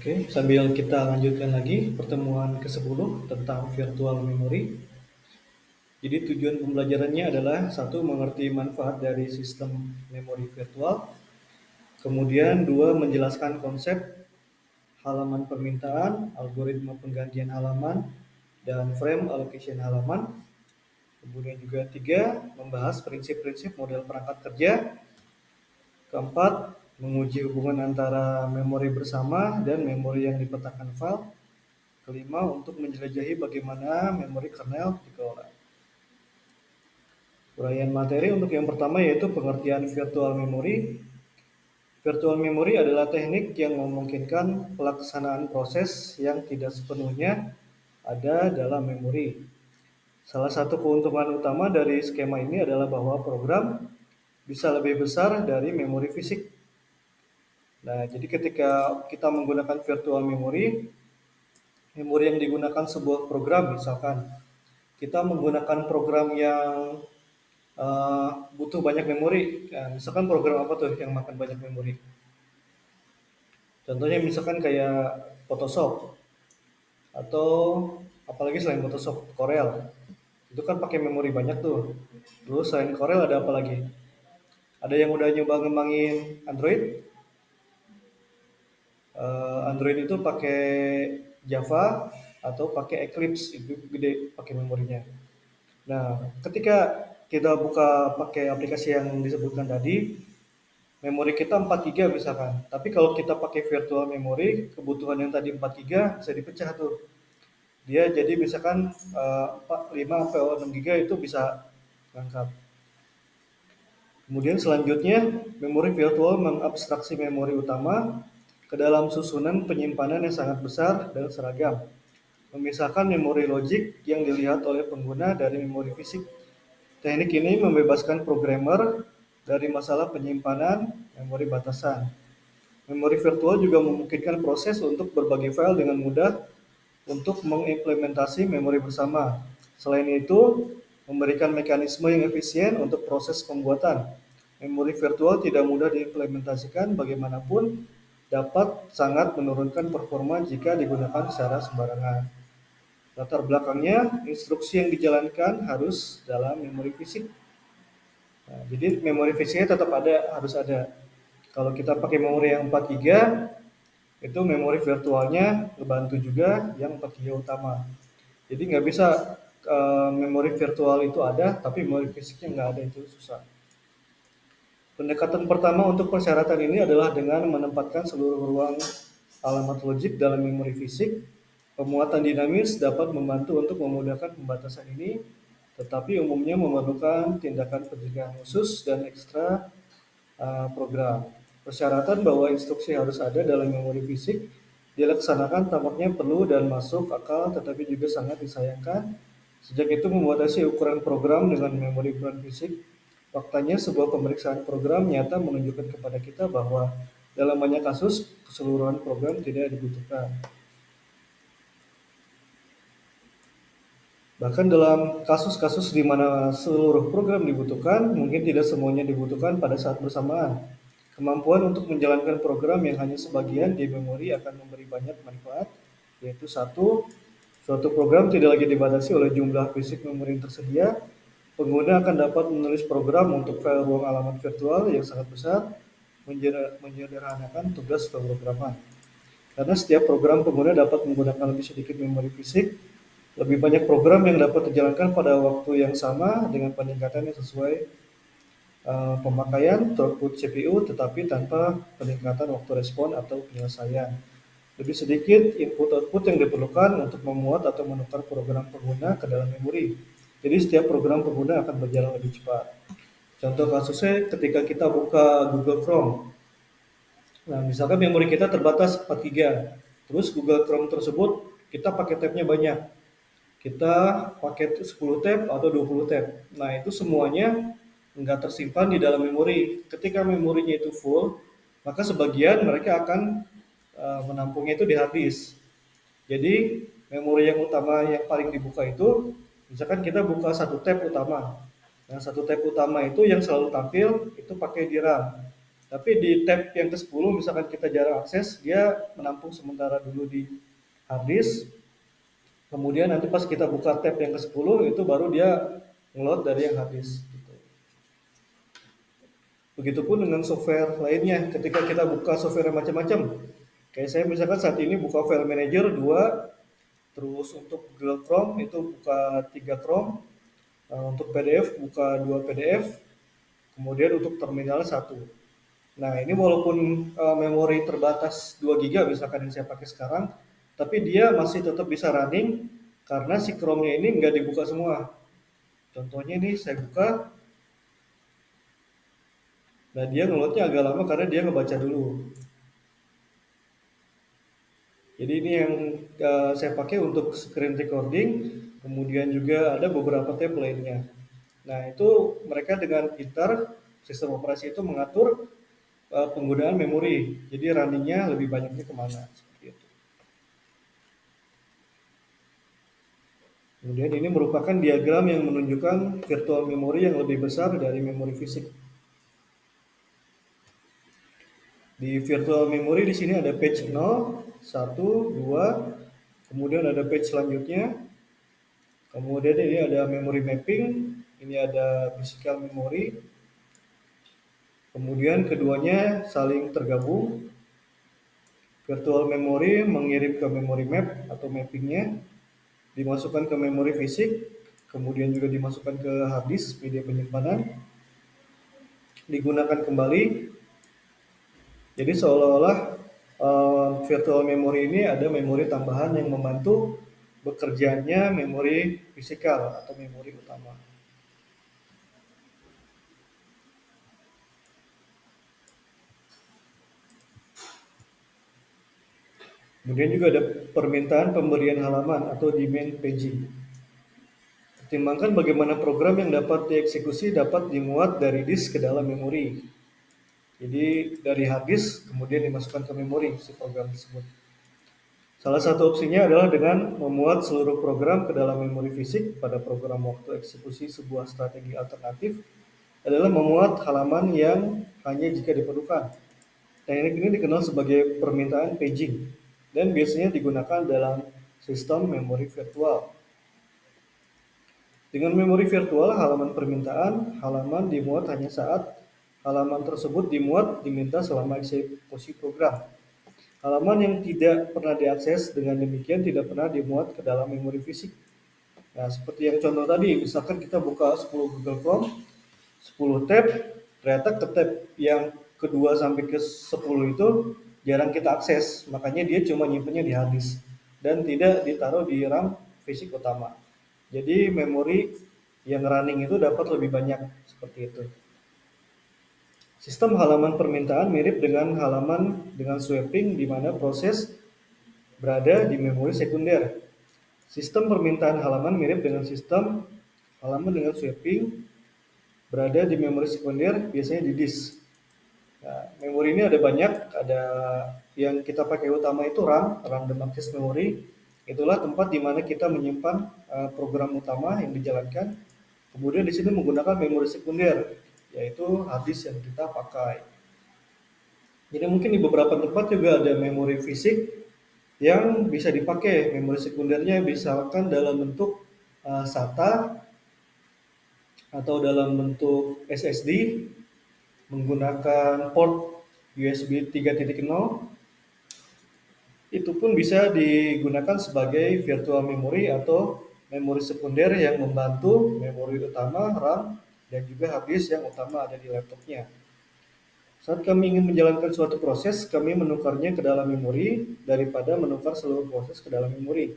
Oke, sambil kita lanjutkan lagi pertemuan ke-10 tentang virtual memory. Jadi tujuan pembelajarannya adalah satu, mengerti manfaat dari sistem memori virtual. Kemudian dua, menjelaskan konsep halaman permintaan, algoritma penggantian halaman, dan frame allocation halaman. Kemudian juga tiga, membahas prinsip-prinsip model perangkat kerja. Keempat, menguji hubungan antara memori bersama dan memori yang dipetakan file. Kelima, untuk menjelajahi bagaimana memori kernel dikelola. Uraian materi untuk yang pertama yaitu pengertian virtual memory. Virtual memory adalah teknik yang memungkinkan pelaksanaan proses yang tidak sepenuhnya ada dalam memori. Salah satu keuntungan utama dari skema ini adalah bahwa program bisa lebih besar dari memori fisik. Nah, jadi ketika kita menggunakan virtual memory, memori yang digunakan sebuah program, misalkan kita menggunakan program yang butuh banyak memori. Nah, misalkan program apa tuh yang makan banyak memori? Contohnya misalkan kayak Photoshop atau apalagi selain Photoshop, Corel. Itu kan pakai memori banyak tuh. Terus selain Corel ada apa lagi? Ada yang udah nyoba ngembangin Android? Android itu pakai Java atau pakai Eclipse, itu gede pakai memorinya. Nah, ketika kita buka pakai aplikasi yang disebutkan tadi, memori kita 4 GB misalkan. Tapi kalau kita pakai virtual memory, kebutuhan yang tadi 4 GB bisa dipecah tuh. Dia jadi misalkan 5 sampai 6 GB itu bisa lengkap. Kemudian selanjutnya, memori virtual mengabstraksi memori utama ke dalam susunan penyimpanan yang sangat besar dan seragam, memisahkan memori logik yang dilihat oleh pengguna dari memori fisik. Teknik ini membebaskan programmer dari masalah penyimpanan memori batasan. Memori virtual juga memungkinkan proses untuk berbagi file dengan mudah untuk mengimplementasi memori bersama. Selain itu, memberikan mekanisme yang efisien untuk proses pembuatan. Memori virtual tidak mudah diimplementasikan, bagaimanapun dapat sangat menurunkan performa jika digunakan secara sembarangan. Latar belakangnya, instruksi yang dijalankan harus dalam memori fisik. Nah, jadi memori fisiknya tetap ada, harus ada. Kalau kita pakai memori yang 4 GB, itu memori virtualnya ngebantu juga yang 4 GB utama. Jadi nggak bisa memori virtual itu ada, tapi memori fisiknya nggak ada, itu susah. Pendekatan pertama untuk persyaratan ini adalah dengan menempatkan seluruh ruang alamat logik dalam memori fisik. Pemuatan dinamis dapat membantu untuk memudahkan pembatasan ini, tetapi umumnya memerlukan tindakan pencegahan khusus dan ekstra program. Persyaratan bahwa instruksi harus ada dalam memori fisik dilaksanakan tampaknya perlu dan masuk akal, tetapi juga sangat disayangkan. Sejak itu membatasi ukuran program dengan memori ukuran fisik. Faktanya sebuah pemeriksaan program nyata menunjukkan kepada kita bahwa dalam banyak kasus keseluruhan program tidak dibutuhkan. Bahkan dalam kasus-kasus di mana seluruh program dibutuhkan, mungkin tidak semuanya dibutuhkan pada saat bersamaan. Kemampuan untuk menjalankan program yang hanya sebagian di memori akan memberi banyak manfaat, yaitu satu, suatu program tidak lagi dibatasi oleh jumlah fisik memori yang tersedia. Pengguna akan dapat menulis program untuk file ruang alamat virtual yang sangat besar, menyederhanakan tugas pemrograman. Karena setiap program pengguna dapat menggunakan lebih sedikit memori fisik, lebih banyak program yang dapat dijalankan pada waktu yang sama dengan peningkatan yang sesuai pemakaian throughput CPU, tetapi tanpa peningkatan waktu respon atau penyelesaian. Lebih sedikit input-output yang diperlukan untuk memuat atau menukar program pengguna ke dalam memori. Jadi setiap program pengguna akan berjalan lebih cepat. Contoh kasusnya ketika kita buka Google Chrome. Nah, misalkan memori kita terbatas 4 GB. Terus Google Chrome tersebut kita pakai tabnya banyak. Kita pakai 10 tab atau 20 tab. Nah, itu semuanya nggak tersimpan di dalam memori. Ketika memorinya itu full, maka sebagian mereka akan menampungnya itu di hard disk. Jadi memori yang utama yang paling dibuka itu, misalkan kita buka satu tab utama. Nah, satu tab utama itu yang selalu tampil itu pakai di RAM. Tapi di tab yang ke-10 misalkan kita jarang akses, dia menampung sementara dulu di hard disk. Kemudian nanti pas kita buka tab yang ke-10 itu baru dia ngeload dari yang hard disk. Gitu. Begitupun dengan software lainnya, ketika kita buka software yang macam-macam. Kayak saya misalkan saat ini buka file manager 2, terus untuk Google Chrome itu buka 3 Chrome, untuk PDF buka 2 PDF, kemudian untuk terminal 1. Nah ini walaupun memori terbatas 2 GB misalkan yang saya pakai sekarang, tapi dia masih tetap bisa running karena si Chrome-nya ini nggak dibuka semua. Contohnya ini saya buka, nah dia ngeloadnya agak lama karena dia ngebaca dulu. Jadi ini yang saya pakai untuk screen recording, kemudian juga ada beberapa tab lainnya. Nah itu mereka dengan pintar sistem operasi itu mengatur penggunaan memori, jadi runningnya lebih banyaknya kemana, seperti itu. Kemudian ini merupakan diagram yang menunjukkan virtual memory yang lebih besar dari memori fisik. Di virtual memory di sini ada page 0, 1, 2, kemudian ada page selanjutnya, kemudian ini ada memory mapping, ini ada physical memory, kemudian keduanya saling tergabung. Virtual memory mengirim ke memory map atau mappingnya, dimasukkan ke memori fisik, kemudian juga dimasukkan ke hard disk media penyimpanan, digunakan kembali. Jadi seolah-olah virtual memory ini ada memori tambahan yang membantu bekerjanya memori fisikal atau memori utama. Kemudian juga ada permintaan pemberian halaman atau demand paging. Pertimbangkan bagaimana program yang dapat dieksekusi dapat dimuat dari disk ke dalam memori. Jadi dari hard disk kemudian dimasukkan ke memori si program tersebut. Salah satu opsinya adalah dengan memuat seluruh program ke dalam memori fisik. Pada program waktu eksekusi sebuah strategi alternatif adalah memuat halaman yang hanya jika diperlukan. Teknik ini dikenal sebagai permintaan paging dan biasanya digunakan dalam sistem memori virtual. Dengan memori virtual, halaman permintaan, halaman dimuat hanya saat halaman tersebut diminta selama eksekusi program. Halaman yang tidak pernah diakses dengan demikian tidak pernah dimuat ke dalam memori fisik. Nah, seperti yang contoh tadi, misalkan kita buka 10 Google Chrome, 10 tab, ternyata ke tab yang kedua sampai ke 10 itu jarang kita akses, makanya dia cuma nyimpennya di hard disk dan tidak ditaruh di RAM fisik utama. Jadi memori yang running itu dapat lebih banyak, seperti itu. Sistem halaman permintaan mirip dengan halaman dengan swapping di mana proses berada di memori sekunder. Sistem permintaan halaman mirip dengan sistem halaman dengan swapping berada di memori sekunder, biasanya di disk. Nah, memori ini ada banyak, ada yang kita pakai utama itu RAM, random access memory. Itulah tempat di mana kita menyimpan program utama yang dijalankan. Kemudian di sini menggunakan memori sekunder, yaitu hard disk yang kita pakai. Jadi mungkin di beberapa tempat juga ada memori fisik yang bisa dipakai. Memori sekundernya misalkan dalam bentuk SATA atau dalam bentuk SSD menggunakan port USB 3.0. Itu pun bisa digunakan sebagai virtual memory atau memori sekunder yang membantu memori utama RAM dan juga hard disk yang utama ada di laptopnya. Saat kami ingin menjalankan suatu proses, kami menukarnya ke dalam memori daripada menukar seluruh proses ke dalam memori.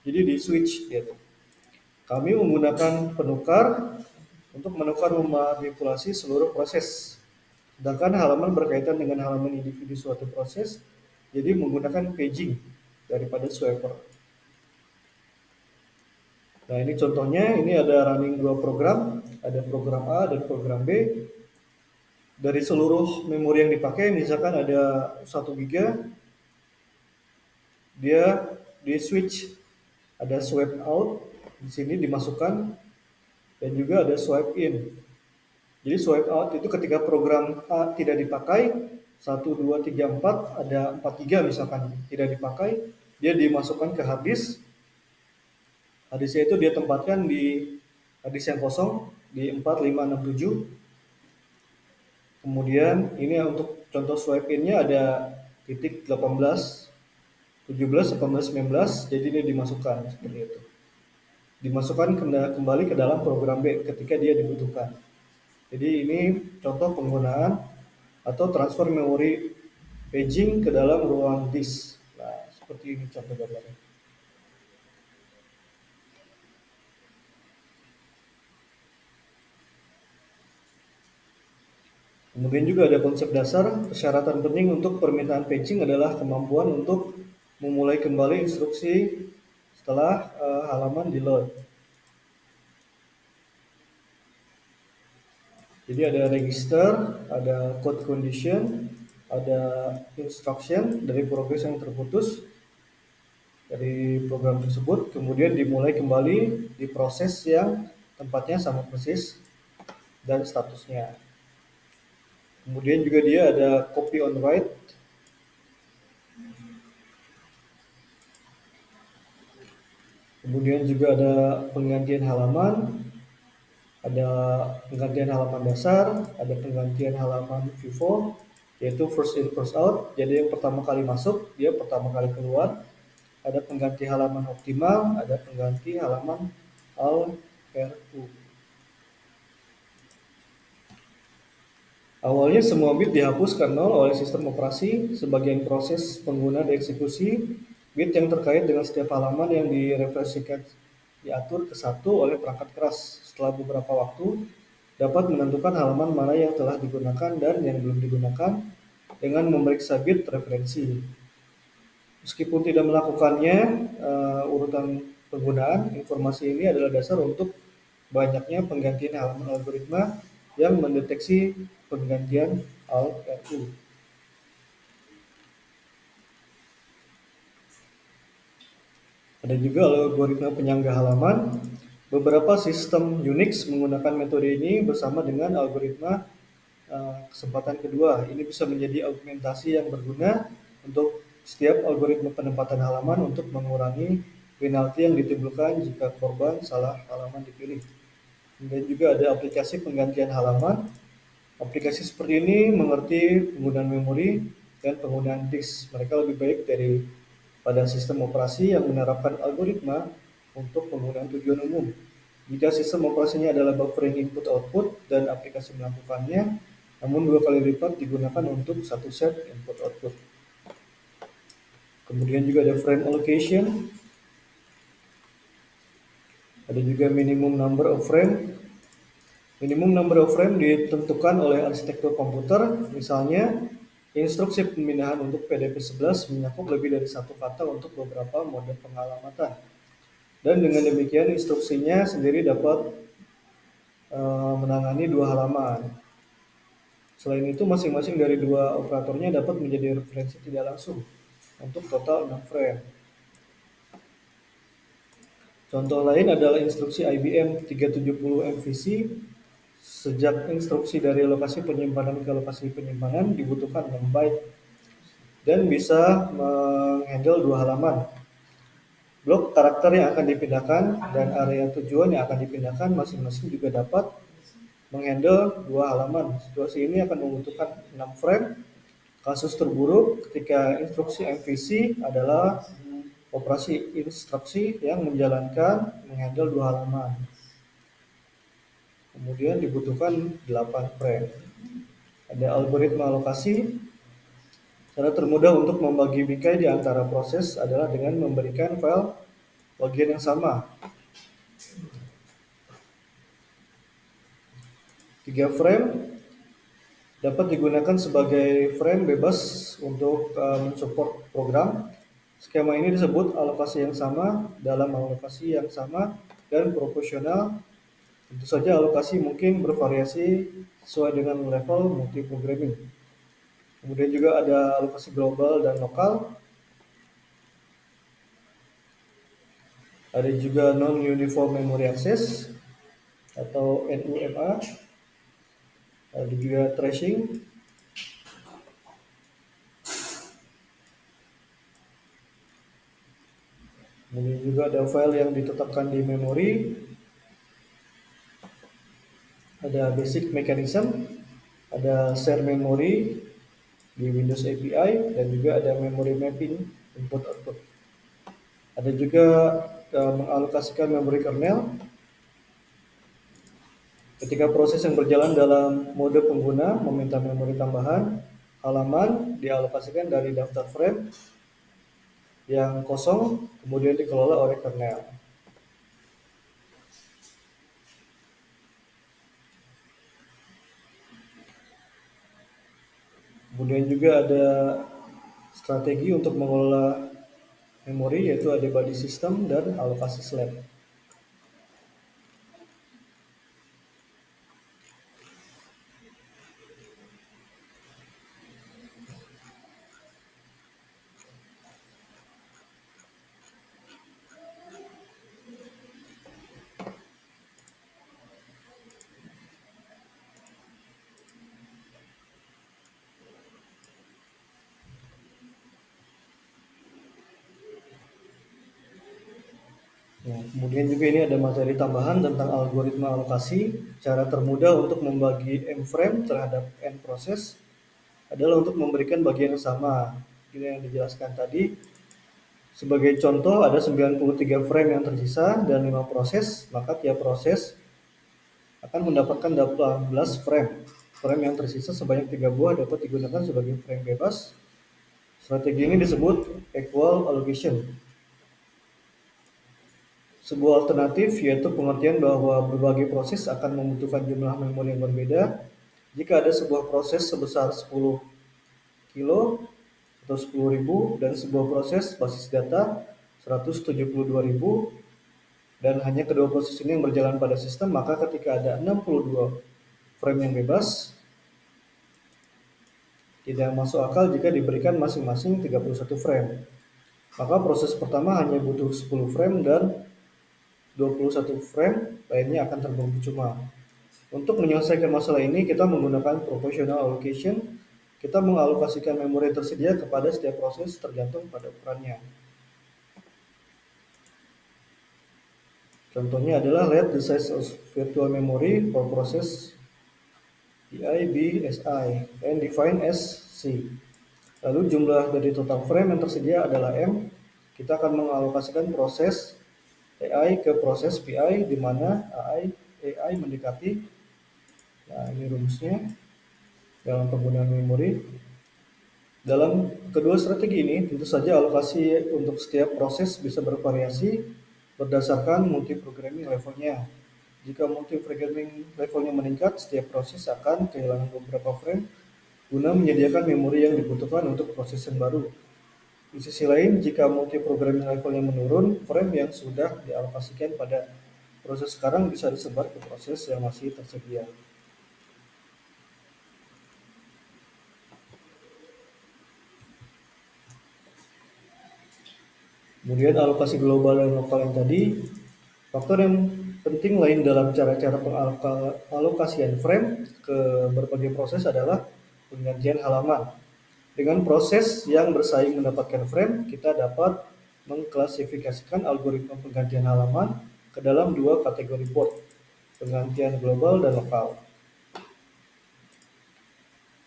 Jadi di switch gitu. Kami menggunakan penukar untuk menukar memanipulasi seluruh proses. Sedangkan halaman berkaitan dengan halaman individu suatu proses, jadi menggunakan paging daripada swapper. Nah ini contohnya, ini ada running dua program, ada program A dan program B. Dari seluruh memori yang dipakai, misalkan ada 1 GB, dia di switch, ada swipe out, di sini dimasukkan, dan juga ada swipe in. Jadi swipe out itu ketika program A tidak dipakai, 1, 2, 3, 4, ada 4 giga misalkan tidak dipakai, dia dimasukkan ke hard disk. Hard disknya itu dia tempatkan di hard disk yang kosong di 4, 5, 6, 7. Kemudian ini untuk contoh swipe in-nya ada titik 18, 17, 18, 19, jadi ini dimasukkan seperti itu. Dimasukkan kembali ke dalam program B ketika dia dibutuhkan. Jadi ini contoh penggunaan atau transfer memori paging ke dalam ruang disk. Nah, seperti ini contoh gambarnya. Kemudian juga ada konsep dasar, persyaratan penting untuk permintaan paging adalah kemampuan untuk memulai kembali instruksi setelah halaman di load. Jadi ada register, ada code condition, ada instruction dari progres yang terputus dari program tersebut, kemudian dimulai kembali di proses yang tempatnya sama persis dan statusnya. Kemudian juga dia ada copy on write, kemudian juga ada penggantian halaman, ada penggantian halaman dasar, ada penggantian halaman vivo, yaitu first in first out. Jadi yang pertama kali masuk, dia pertama kali keluar. Ada pengganti halaman optimal, ada pengganti halaman ALRU. Awalnya semua bit dihapuskan nol oleh sistem operasi. Sebagian proses pengguna dieksekusi. Bit yang terkait dengan setiap halaman yang direfleksikan diatur ke satu oleh perangkat keras. Setelah beberapa waktu, dapat menentukan halaman mana yang telah digunakan dan yang belum digunakan dengan memeriksa bit referensi. Meskipun tidak melakukannya urutan penggunaan, informasi ini adalah dasar untuk banyaknya penggantian halaman algoritma yang mendeteksi penggantian ALRU. Ada juga algoritma penyangga halaman. Beberapa sistem Unix menggunakan metode ini bersama dengan algoritma kesempatan kedua. Ini bisa menjadi augmentasi yang berguna untuk setiap algoritma penempatan halaman untuk mengurangi penalti yang ditimbulkan jika korban salah halaman dipilih. Kemudian juga ada aplikasi penggantian halaman. Aplikasi seperti ini mengerti penggunaan memori dan penggunaan disk. Mereka lebih baik daripada sistem operasi yang menerapkan algoritma untuk penggunaan tujuan umum. Jika sistem operasinya adalah buffering input-output dan aplikasi melakukannya, namun 2 kali lipat digunakan untuk satu set input-output. Kemudian juga ada frame allocation. Ada juga minimum number of frame. Minimum number of frame ditentukan oleh arsitektur komputer. Misalnya, instruksi pemindahan untuk PDP-11 mencakup lebih dari satu kata untuk beberapa mode pengalamatan. Dan dengan demikian instruksinya sendiri dapat menangani 2 halaman. Selain itu, masing-masing dari 2 operatornya dapat menjadi referensi tidak langsung untuk total 6 frame. Contoh lain adalah instruksi IBM 370 MVC. Sejak instruksi dari lokasi penyimpanan ke lokasi penyimpanan dibutuhkan 6 byte dan bisa menghandle 2 halaman. Blok karakter yang akan dipindahkan dan area tujuan yang akan dipindahkan masing-masing juga dapat menghandle 2 halaman. Situasi ini akan membutuhkan 6 frame. Kasus terburuk ketika instruksi MVC adalah operasi instruksi yang menghandle 2 halaman. Kemudian dibutuhkan 8 frame. Ada algoritma alokasi. Cara termudah untuk membagi bingkai di antara proses adalah dengan memberikan file bagian yang sama. 3 frame dapat digunakan sebagai frame bebas untuk mensupport program. Skema ini disebut alokasi yang sama dalam alokasi yang sama dan proporsional. Tentu saja alokasi mungkin bervariasi sesuai dengan level multiprogramming. Kemudian juga ada alokasi global dan lokal. Ada juga non-uniform memory access atau NUMA. Ada juga tracing. Kemudian juga ada file yang ditetapkan di memori. Ada basic mechanism, ada share memory di Windows API, dan juga ada memory mapping input output. Ada juga mengalokasikan memori kernel. Ketika proses yang berjalan dalam mode pengguna meminta memori tambahan, halaman dialokasikan dari daftar frame yang kosong, kemudian dikelola oleh kernel. Kemudian juga ada strategi untuk mengelola memori, yaitu ada body system dan alokasi slab. Nah, kemudian juga ini ada materi tambahan tentang algoritma alokasi. Cara termudah untuk membagi M frame terhadap N proses adalah untuk memberikan bagian yang sama. Ini yang dijelaskan tadi. Sebagai contoh, ada 93 frame yang tersisa dan 5 proses, maka tiap proses akan mendapatkan 18 frame. Frame yang tersisa sebanyak 3 buah dapat digunakan sebagai frame bebas. Strategi ini disebut equal allocation. Sebuah alternatif yaitu pengertian bahwa berbagai proses akan membutuhkan jumlah memori yang berbeda. Jika ada sebuah proses sebesar 10 kilo atau 10.000 dan sebuah proses basis data 172.000 dan hanya kedua proses ini yang berjalan pada sistem, maka ketika ada 62 frame yang bebas, tidak masuk akal jika diberikan masing-masing 31 frame. Maka proses pertama hanya butuh 10 frame dan 21 frame lainnya akan terbuang percuma. Untuk menyelesaikan masalah ini, kita menggunakan proportional allocation. Kita mengalokasikan memori tersedia kepada setiap proses tergantung pada ukurannya. Contohnya adalah let the size of virtual memory for process PI be SI and define as C. Lalu jumlah dari total frame yang tersedia adalah M. Kita akan mengalokasikan proses AI ke proses PI di mana AI mendekati. Nah, ini rumusnya dalam penggunaan memori. Dalam kedua strategi ini, tentu saja alokasi untuk setiap proses bisa bervariasi berdasarkan multiprogramming levelnya. Jika multiprogramming levelnya meningkat, setiap proses akan kehilangan beberapa frame guna menyediakan memori yang dibutuhkan untuk proses yang baru. Di sisi lain, jika multiprogramming levelnya menurun, frame yang sudah dialokasikan pada proses sekarang bisa disebar ke proses yang masih tersedia. Kemudian alokasi global dan lokal yang tadi, faktor yang penting lain dalam cara-cara pengalokasian frame ke berbagai proses adalah penggantian halaman. Dengan proses yang bersaing mendapatkan frame, kita dapat mengklasifikasikan algoritma penggantian halaman ke dalam dua kategori port, penggantian global dan lokal.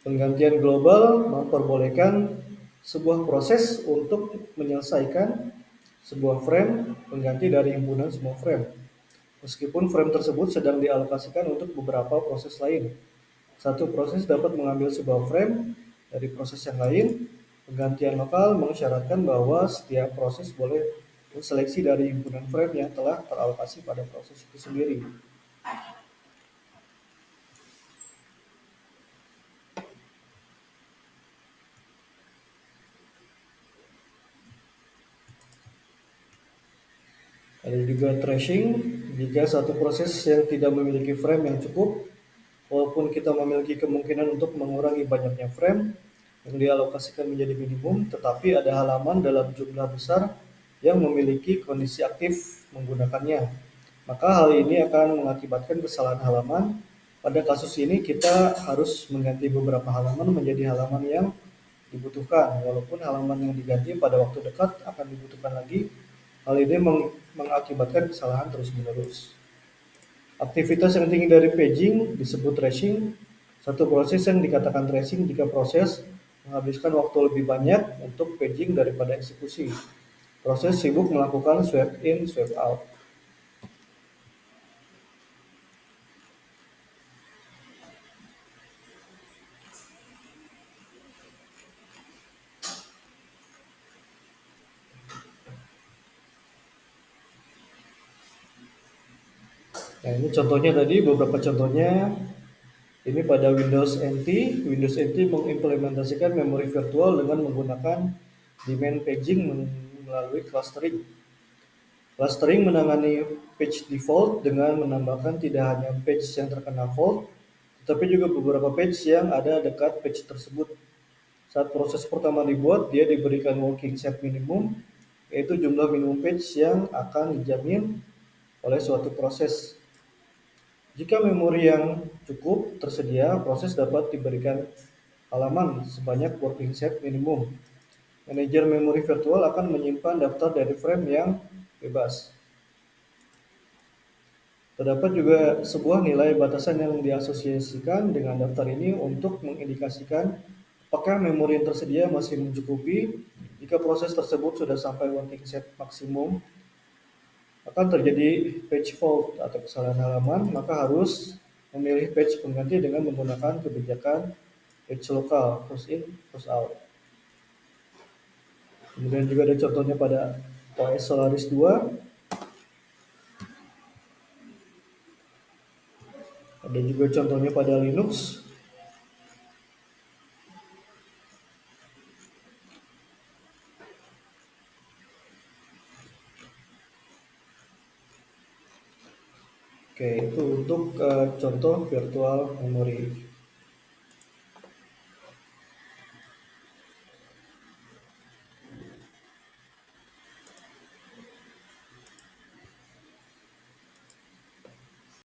Penggantian global memperbolehkan sebuah proses untuk menyelesaikan sebuah frame pengganti dari himpunan semua frame, meskipun frame tersebut sedang dialokasikan untuk beberapa proses lain. Satu proses dapat mengambil sebuah frame dari proses yang lain. Penggantian lokal mensyaratkan bahwa setiap proses boleh menseleksi dari himpunan frame yang telah teralokasi pada proses itu sendiri. Ada juga tracing. Jika satu proses yang tidak memiliki frame yang cukup, walaupun kita memiliki kemungkinan untuk mengurangi banyaknya frame yang dialokasikan menjadi minimum, tetapi ada halaman dalam jumlah besar yang memiliki kondisi aktif menggunakannya. Maka hal ini akan mengakibatkan kesalahan halaman Pada kasus ini kita harus mengganti beberapa halaman menjadi halaman yang dibutuhkan, walaupun halaman yang diganti pada waktu dekat akan dibutuhkan lagi. Hal ini mengakibatkan kesalahan terus-menerus. Aktivitas yang tinggi dari paging disebut tracing. Satu proses yang dikatakan tracing jika proses menghabiskan waktu lebih banyak untuk paging daripada eksekusi. Proses sibuk melakukan swap in, swap out. Nah, ini contohnya tadi, beberapa contohnya. Ini pada Windows NT. Windows NT mengimplementasikan memori virtual dengan menggunakan demand paging melalui clustering. Clustering menangani page default dengan menambahkan tidak hanya page yang terkena fault, tetapi juga beberapa page yang ada dekat page tersebut. Saat proses pertama dibuat, dia diberikan working set minimum, yaitu jumlah minimum page yang akan dijamin oleh suatu proses. Jika memori yang cukup tersedia, proses dapat diberikan halaman sebanyak working set minimum. Manajer memori virtual akan menyimpan daftar dari frame yang bebas. Terdapat juga sebuah nilai batasan yang diasosiasikan dengan daftar ini untuk mengindikasikan apakah memori yang tersedia masih mencukupi. Jika proses tersebut sudah sampai working set maksimum, akan terjadi page fault atau kesalahan halaman, maka harus memilih page pengganti dengan menggunakan kebijakan page lokal, first in, first out. Kemudian juga ada contohnya pada OS Solaris 2, ada juga contohnya pada Linux. Oke, itu untuk contoh virtual memory.